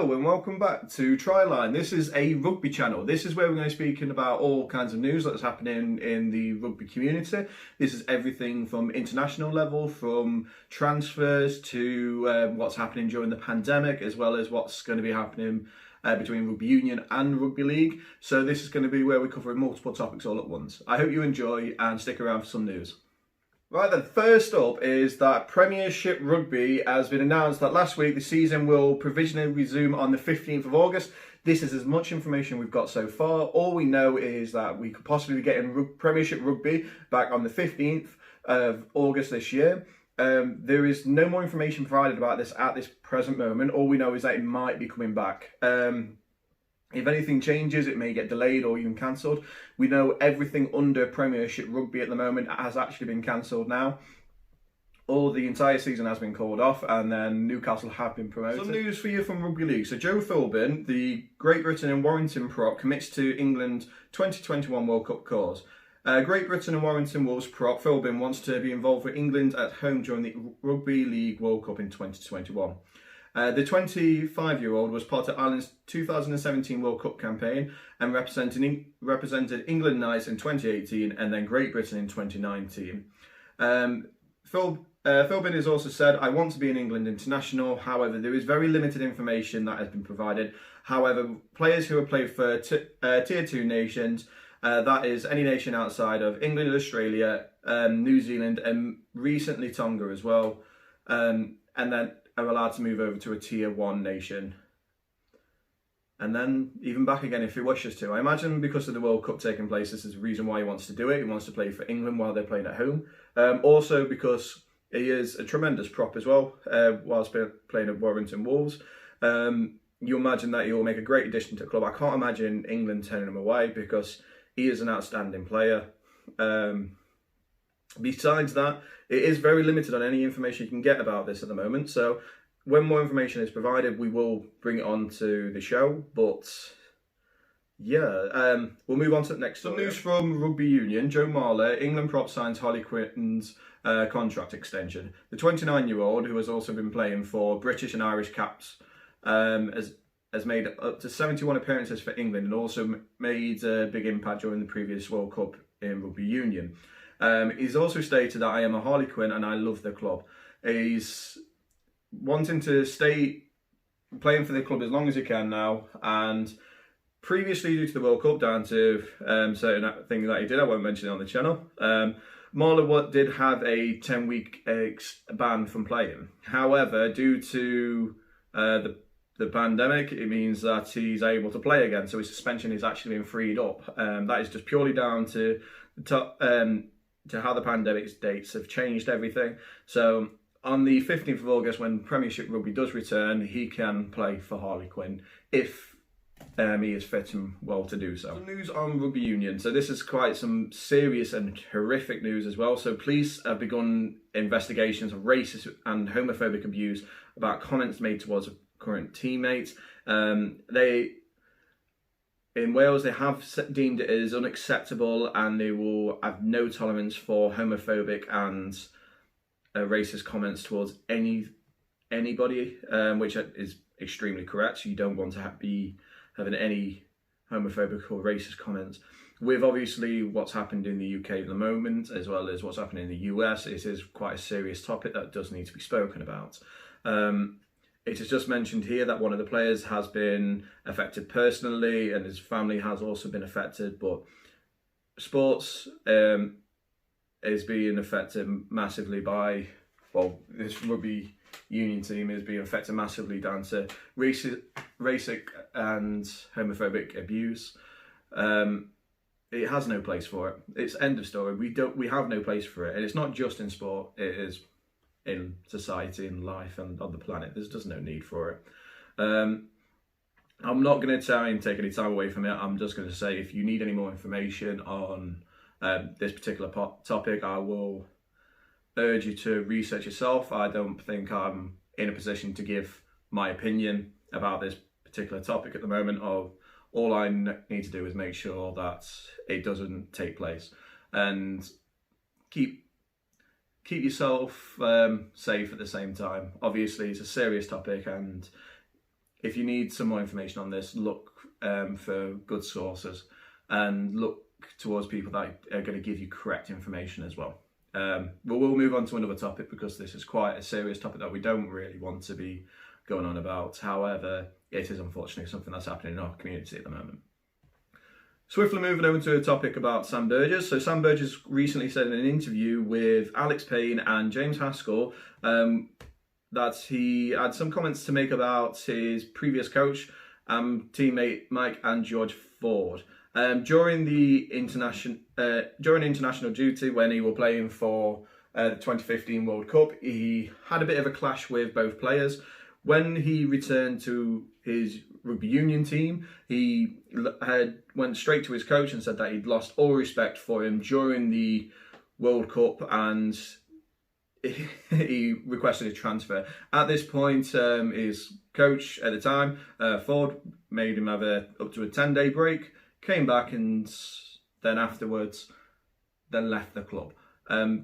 Hello and welcome back to Tryline. This is a rugby channel. This is where we're going to be speaking about all kinds of news that's happening in the rugby community. This is everything from international level, from transfers to what's happening during the pandemic, as well as what's going to be happening between rugby union and rugby league. So this is going to be where we cover multiple topics all at once. I hope you enjoy and stick around for some news. Right then, first up is that Premiership Rugby has been announced that last week the season will provisionally resume on the 15th of August. This is as much information we've got so far. All we know is that we could possibly be getting Premiership Rugby back on the 15th of August this year. There is no more information provided about this at this present moment. All we know is that it might be coming back. If anything changes, it may get delayed or even cancelled. We know everything under Premiership Rugby at the moment has actually been cancelled now. The entire season has been called off, and then Newcastle have been promoted. Some news for you from Rugby League. So Joe Philbin, the Great Britain and Warrington prop, commits to England 2021 World Cup cause. Great Britain and Warrington Wolves prop Philbin wants to be involved with England at home during the Rugby League World Cup in 2021. The 25-year-old was part of Ireland's 2017 World Cup campaign and represented England Knights in 2018 and then Great Britain in 2019. Philbin has also said, "I want to be an England international. However, there is very limited information that has been provided. However, players who have played for Tier 2 nations, that is any nation outside of England, Australia, New Zealand and recently Tonga as well, and then are allowed to move over to a Tier 1 nation. And then even back again if he wishes to." I imagine because of the World Cup taking place, this is the reason why he wants to do it. He wants to play for England while they're playing at home. Also because he is a tremendous prop as well, whilst playing at Warrington Wolves. You imagine that he will make a great addition to the club. I can't imagine England turning him away because he is an outstanding player. Besides that, it is very limited on any information you can get about this at the moment. So when more information is provided, we will bring it on to the show. But yeah, we'll move on to the next story. Some news from Rugby Union. Joe Marler, England prop, signs Harley Quinton's contract extension. The 29-year-old, who has also been playing for British and Irish caps, has made up to 71 appearances for England and also made a big impact during the previous World Cup in Rugby Union. He's also stated that "I am a Harlequin and I love the club." He's wanting to stay playing for the club as long as he can now, and previously due to the World Cup, down to certain things that he did, I won't mention it on the channel, Marler did have a 10-week ban from playing. However, due to the pandemic, it means that he's able to play again, so his suspension is actually being freed up. That is just purely down to to how the pandemic dates have changed everything. So on the 15th of August, when Premiership Rugby does return, he can play for Harlequin if he is fit and well to do so. Some news on Rugby Union. So this is quite some serious and horrific news as well. So police have begun investigations of racist and homophobic abuse about comments made towards a current teammate. In Wales, they have deemed it as unacceptable, and they will have no tolerance for homophobic and racist comments towards anybody, which is extremely correct. You don't want to be having any homophobic or racist comments. With obviously what's happened in the UK at the moment, as well as what's happening in the US, it is quite a serious topic that does need to be spoken about. It is just mentioned here that one of the players has been affected personally and his family has also been affected, but sports is being affected massively by, well, this rugby union team is being affected massively down to racist and homophobic abuse. It has no place for it. It's end of story. We have no place for it. And it's not just in sport, it is in society and life and on the planet. There's just no need for it. I'm not going to try and take any time away from it. I'm just going to say, if you need any more information on this particular topic, I will urge you to research yourself. I don't think I'm in a position to give my opinion about this particular topic at the moment. All I need to do is make sure that it doesn't take place and keep yourself safe at the same time. Obviously, it's a serious topic and if you need some more information on this, look for good sources and look towards people that are going to give you correct information as well. But we'll move on to another topic because this is quite a serious topic that we don't really want to be going on about. However, it is unfortunately something that's happening in our community at the moment. Swiftly moving over to a topic about Sam Burgess. So Sam Burgess recently said in an interview with Alex Payne and James Haskell that he had some comments to make about his previous coach, teammate Mike and George Ford. During international duty, when he were playing for the 2015 World Cup, he had a bit of a clash with both players. When he returned to his rugby union team, he went straight to his coach and said that he'd lost all respect for him during the World Cup, and he requested a transfer. At this point, his coach at the time, Ford, made him have up to a 10-day break, came back, and then afterwards, left the club.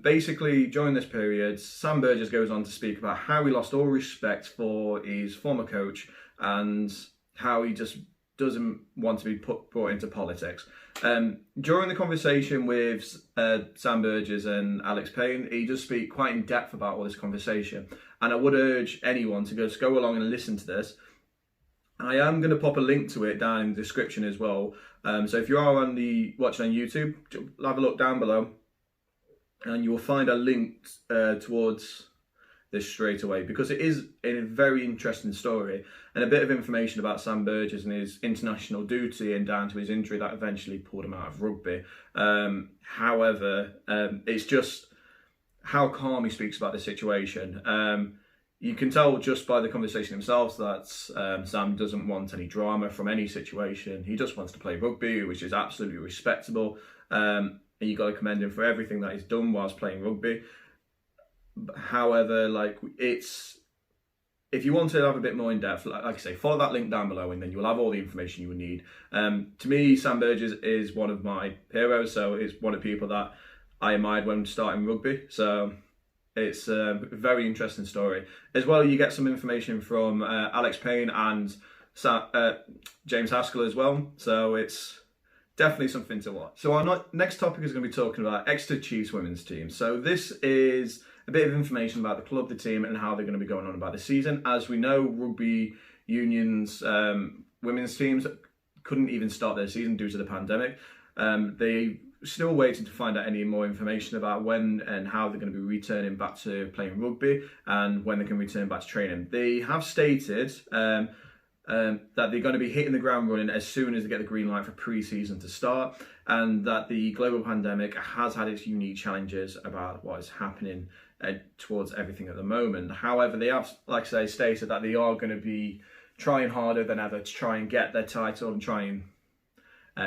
Basically, during this period, Sam Burgess goes on to speak about how he lost all respect for his former coach and how he just doesn't want to be brought into politics. During the conversation with Sam Burgess and Alex Payne, he does speak quite in depth about all this conversation, and I would urge anyone to just go along and listen to this. I am going to pop a link to it down in the description as well. So if you are watching on YouTube, have a look down below, and you will find a link towards this straight away, because it is a very interesting story and a bit of information about Sam Burgess and his international duty and down to his injury that eventually pulled him out of rugby. However, it's just how calm he speaks about the situation. You can tell just by the conversation himself that Sam doesn't want any drama from any situation. He just wants to play rugby, which is absolutely respectable. And you got to commend him for everything that he's done whilst playing rugby. However, if you want to have a bit more in depth, like I say, follow that link down below, and then you'll have all the information you will need. To me, Sam Burgess is one of my heroes, so it's one of the people that I admired when starting rugby. So it's a very interesting story. As well, you get some information from Alex Payne and James Haskell as well. So it's definitely something to watch. So our next topic is going to be talking about Exeter Chiefs women's team. So this is a bit of information about the club, the team, and how they're going to be going on about the season. As we know, rugby union's women's teams couldn't even start their season due to the pandemic. They still waiting to find out any more information about when and how they're going to be returning back to playing rugby and when they can return back to training. They have stated that they're going to be hitting the ground running as soon as they get the green light for pre-season to start, and that the global pandemic has had its unique challenges about what is happening towards everything at the moment. However, they have, like I say, stated that they are going to be trying harder than ever to try and get their title and try and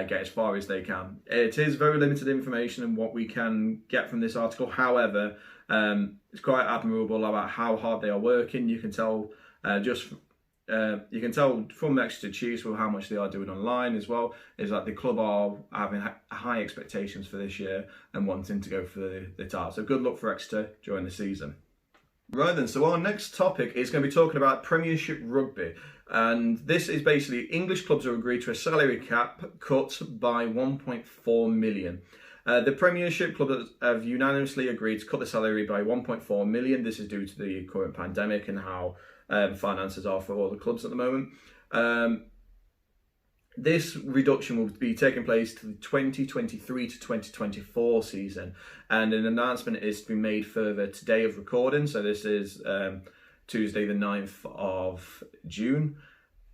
get as far as they can. It is very limited information in what we can get from this article. However, it's quite admirable about how hard they are working. You can tell from Exeter Chiefs with how much they are doing online as well, is that the club are having high expectations for this year and wanting to go for the title. So good luck for Exeter during the season. Right then, so our next topic is going to be talking about Premiership Rugby. And this is basically English clubs have agreed to a salary cap cut by 1.4 million. The Premiership clubs have unanimously agreed to cut the salary by 1.4 million. This is due to the current pandemic and how finances are for all the clubs at the moment. This reduction will be taking place to the 2023 to 2024 season, and an announcement is to be made further today of recording. So this is Tuesday the 9th of June.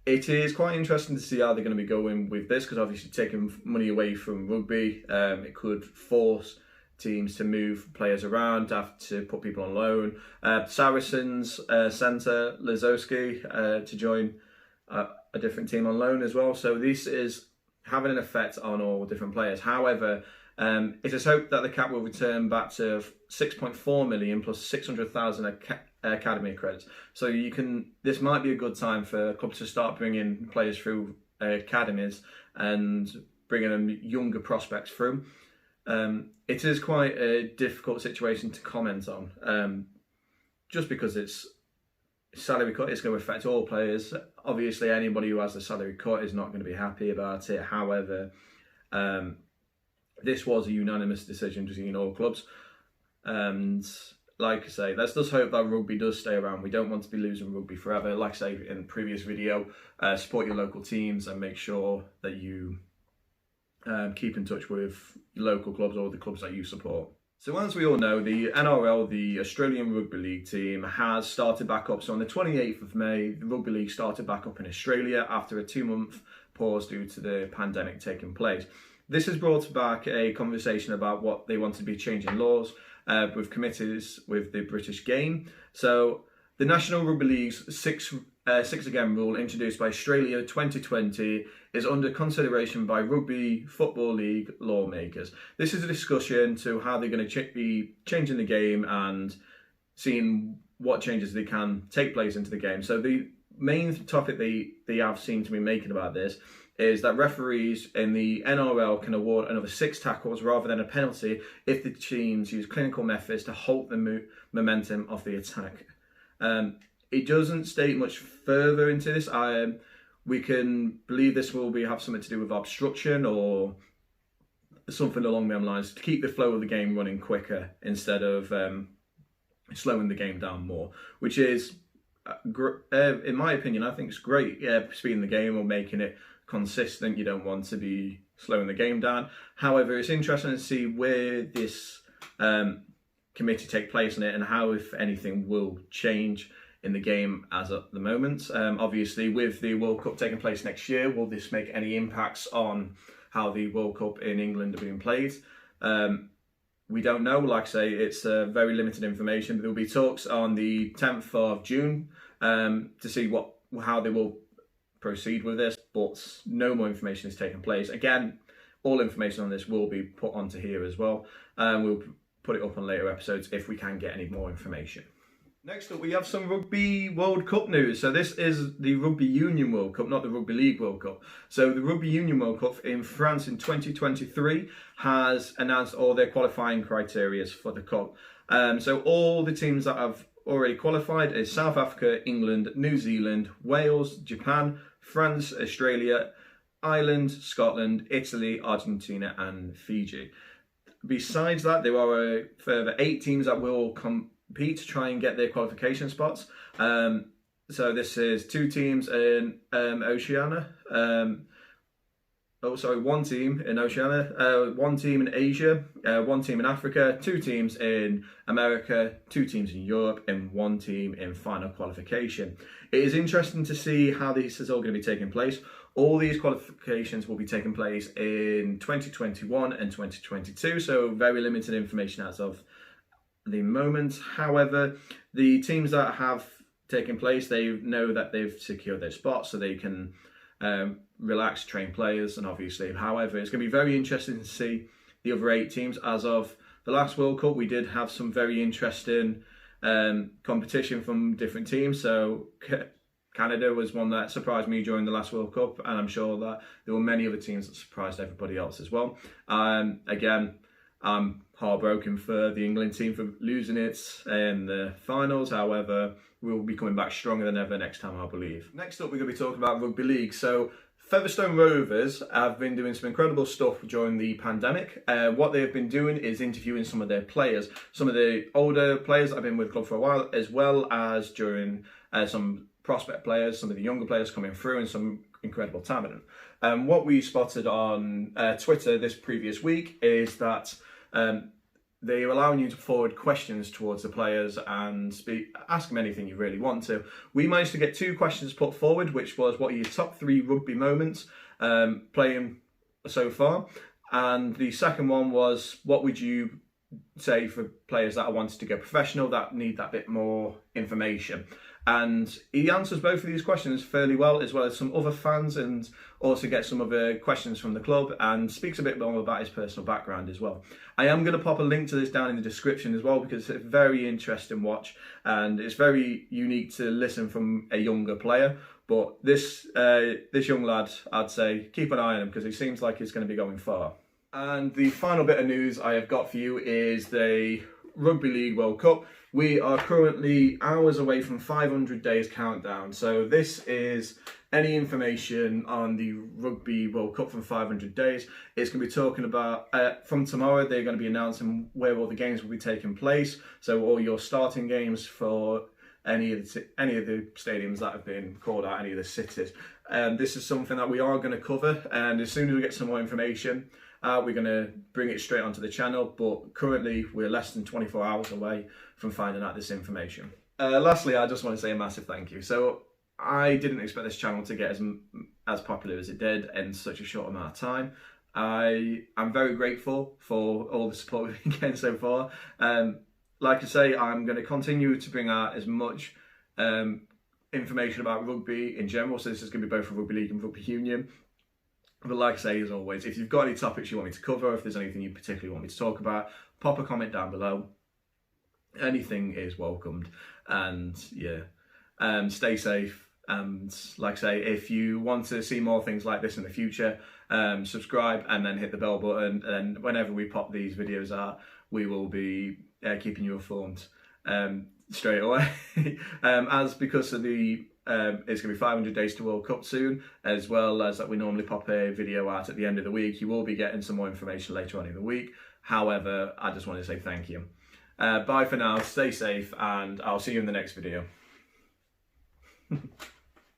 It is quite interesting to see how they're going to be going with this, because obviously taking money away from rugby, it could force teams to move players around, have to put people on loan. Saracens centre Lazowski to join a different team on loan as well. So this is having an effect on all different players. However, it is hoped that the cap will return back to 6.4 million plus 600,000 academy credits. So this might be a good time for clubs to start bringing players through academies and bringing them younger prospects through. It is quite a difficult situation to comment on, just because it's salary cut is going to affect all players. Obviously, anybody who has a salary cut is not going to be happy about it. However, this was a unanimous decision between all clubs. And like I say, let's just hope that rugby does stay around. We don't want to be losing rugby forever. Like I say in the previous video, support your local teams and make sure that you keep in touch with your local clubs or the clubs that you support. So as we all know, the NRL, the Australian Rugby League team, has started back up. So on the 28th of May, the Rugby League started back up in Australia after a 2-month pause due to the pandemic taking place. This has brought back a conversation about what they want to be changing laws with committees with the British game. So the National Rugby League's six again rule introduced by Australia 2020 is under consideration by Rugby Football League lawmakers. This is a discussion to how they're going to be changing the game and seeing what changes they can take place into the game. So the main topic they have seemed to be making about this is that referees in the NRL can award another 6 tackles rather than a penalty if the teams use clinical methods to halt the momentum of the attack. It doesn't state much further into this. We can believe this will have something to do with obstruction or something along those lines to keep the flow of the game running quicker instead of slowing the game down more, which is, in my opinion, I think it's great. Yeah, speeding the game or making it consistent. You don't want to be slowing the game down. However, it's interesting to see where this committee take place in it and how, if anything, will change in the game as at the moment. Obviously, with the World Cup taking place next year, will this make any impacts on how the World Cup in England are being played? We don't know. Like I say, it's very limited information. There will be talks on the 10th of June to see how they will proceed with this, but no more information is taking place. Again, all information on this will be put onto here as well. We'll put it up on later episodes if we can get any more information. Next up, we have some Rugby World Cup news. So this is the Rugby Union World Cup, not the Rugby League World Cup. So the Rugby Union World Cup in France in 2023 has announced all their qualifying criteria for the cup. So all the teams that have already qualified is South Africa, England, New Zealand, Wales, Japan, France, Australia, Ireland, Scotland, Italy, Argentina and Fiji. Besides that, there are a further 8 teams that will compete to try and get their qualification spots. So this is 2 teams in Oceania. One team in Oceania, 1 team in Asia, 1 team in Africa, 2 teams in America, 2 teams in Europe, and 1 team in final qualification. It is interesting to see how this is all going to be taking place. All these qualifications will be taking place in 2021 and 2022, so very limited information as of the moment. However, the teams that have taken place, they know that they've secured their spots, so they can relax, train players, and obviously, however, it's going to be very interesting to see the other 8 teams. As of the last World Cup, we did have some very interesting competition from different teams. So Canada was one that surprised me during the last World Cup, and I'm sure that there were many other teams that surprised everybody else as well. Again, I'm heartbroken for the England team for losing it in the finals. However, we'll be coming back stronger than ever next time, I believe. Next up, we're going to be talking about Rugby League. So Featherstone Rovers have been doing some incredible stuff during the pandemic. What they have been doing is interviewing some of their players, some of the older players that have been with the club for a while, as well as during some prospect players, some of the younger players coming through, and some incredible talent. What we spotted on Twitter this previous week is that they are allowing you to forward questions towards the players and ask them anything you really want to. We managed to get 2 questions put forward, which was what are your top 3 rugby moments playing so far, and the second one was what would you say for players that are wanting to go professional that need that bit more information. And he answers both of these questions fairly well, as well as some other fans, and also gets some other questions from the club and speaks a bit more about his personal background as well. I am going to pop a link to this down in the description as well, because it's a very interesting watch and it's very unique to listen from a younger player. But this young lad, I'd say keep an eye on him, because he seems like he's going to be going far. And the final bit of news I have got for you is the Rugby League World Cup. We are currently hours away from 500 days countdown. So this is any information on the Rugby World Cup from 500 days. It's going to be talking about, from tomorrow, they're going to be announcing where all the games will be taking place. So all your starting games for any of the stadiums that have been called out, any of the cities. This is something that we are going to cover, and as soon as we get some more information, we're going to bring it straight onto the channel, but currently we're less than 24 hours away from finding out this information. Lastly, I just want to say a massive thank you. So I didn't expect this channel to get as popular as it did in such a short amount of time. I'm very grateful for all the support we've been getting so far. Like I say, I'm going to continue to bring out as much information about rugby in general. So this is going to be both for Rugby League and Rugby Union. But like I say, as always, if you've got any topics you want me to cover, if there's anything you particularly want me to talk about, pop a comment down below. Anything is welcomed. And yeah, stay safe. And like I say, if you want to see more things like this in the future, subscribe and then hit the bell button. And whenever we pop these videos out, we will be keeping you informed straight away. Because of the it's going to be 500 days to World Cup soon, as well as that we normally pop a video out at the end of the week. You will be getting some more information later on in the week. However, I just want to say thank you. Bye for now, stay safe, and I'll see you in the next video.